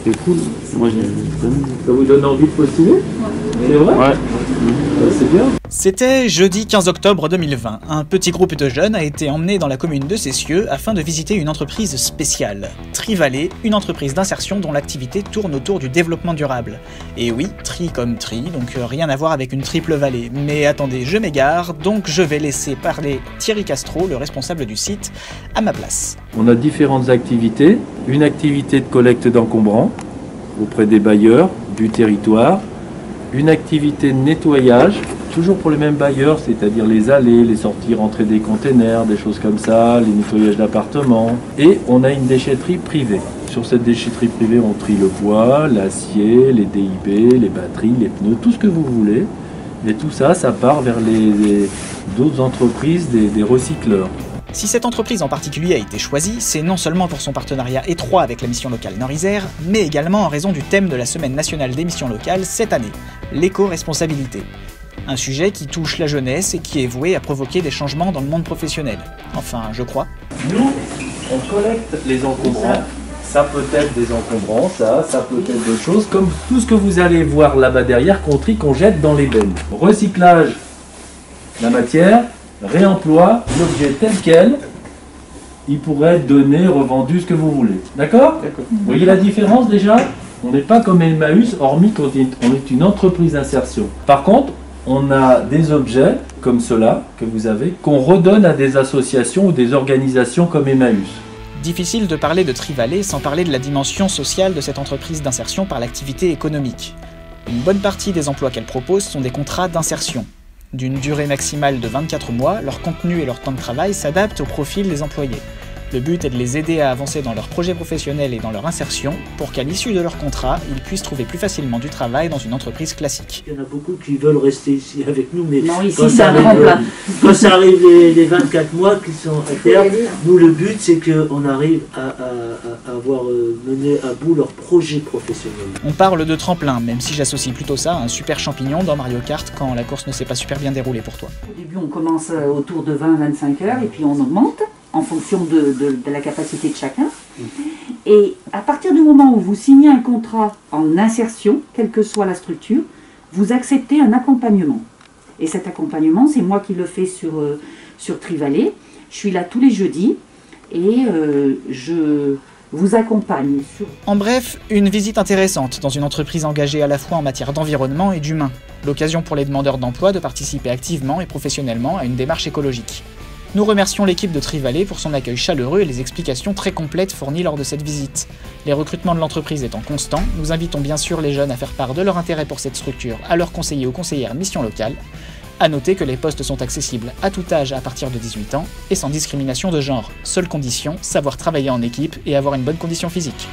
C'est cool. Moi, Ça vous donne envie de postuler? C'est vrai? Ouais. C'est bien. C'était jeudi 15 octobre 2020. Un petit groupe de jeunes a été emmené dans la commune de Cessieux afin de visiter une entreprise spéciale. Trivalet, une entreprise d'insertion dont l'activité tourne autour du développement durable. Et oui, tri comme tri, donc rien à voir avec une triple vallée. Mais attendez, je m'égare, donc je vais laisser parler Thierry Castro, le responsable du site, à ma place. On a différentes activités. Une activité de collecte d'encombrants auprès des bailleurs du territoire. Une activité de nettoyage, toujours pour les mêmes bailleurs, c'est-à-dire les allées, les sorties, rentrées des containers, des choses comme ça, les nettoyages d'appartements. Et on a une déchetterie privée. Sur cette déchetterie privée, on trie le bois, l'acier, les DIB, les batteries, les pneus, tout ce que vous voulez. Et tout ça, ça part vers d'autres entreprises, des recycleurs. Si cette entreprise en particulier a été choisie, c'est non seulement pour son partenariat étroit avec la mission locale Nord-Isère, mais également en raison du thème de la Semaine nationale des missions locales cette année, l'éco-responsabilité. Un sujet qui touche la jeunesse et qui est voué à provoquer des changements dans le monde professionnel. Enfin, je crois. Nous, on collecte les encombrants. Ça peut être des encombrants, ça peut être d'autres choses, comme tout ce que vous allez voir là-bas derrière, qu'on trie, qu'on jette dans les bennes. Recyclage, la matière. Réemploi, l'objet tel quel, il pourrait être donné, revendu, ce que vous voulez. D'accord? Vous voyez la différence déjà? On n'est pas comme Emmaüs, hormis qu'on est une entreprise d'insertion. Par contre, on a des objets comme ceux-là, que vous avez, qu'on redonne à des associations ou des organisations comme Emmaüs. Difficile de parler de Trivalet sans parler de la dimension sociale de cette entreprise d'insertion par l'activité économique. Une bonne partie des emplois qu'elle propose sont des contrats d'insertion. D'une durée maximale de 24 mois, leur contenu et leur temps de travail s'adaptent au profil des employés. Le but est de les aider à avancer dans leur projet professionnel et dans leur insertion pour qu'à l'issue de leur contrat, ils puissent trouver plus facilement du travail dans une entreprise classique. Il y en a beaucoup qui veulent rester ici avec nous, mais non, ici, quand ça arrive les 24 mois qui sont à terme, nous le but c'est qu'on arrive à avoir mené à bout leur projet professionnel. On parle de tremplin, même si j'associe plutôt ça à un super champignon dans Mario Kart quand la course ne s'est pas super bien déroulée pour toi. Au début on commence autour de 20-25 heures et puis on augmente en fonction de la capacité de chacun. Et à partir du moment où vous signez un contrat en insertion, quelle que soit la structure, vous acceptez un accompagnement. Et cet accompagnement, c'est moi qui le fais sur Trivalet. Je suis là tous les jeudis et je vous accompagne. En bref, une visite intéressante dans une entreprise engagée à la fois en matière d'environnement et d'humain. L'occasion pour les demandeurs d'emploi de participer activement et professionnellement à une démarche écologique. Nous remercions l'équipe de Trivalet pour son accueil chaleureux et les explications très complètes fournies lors de cette visite. Les recrutements de l'entreprise étant constants, nous invitons bien sûr les jeunes à faire part de leur intérêt pour cette structure à leurs conseillers ou conseillères mission locale. A noter que les postes sont accessibles à tout âge à partir de 18 ans et sans discrimination de genre. Seule condition, savoir travailler en équipe et avoir une bonne condition physique.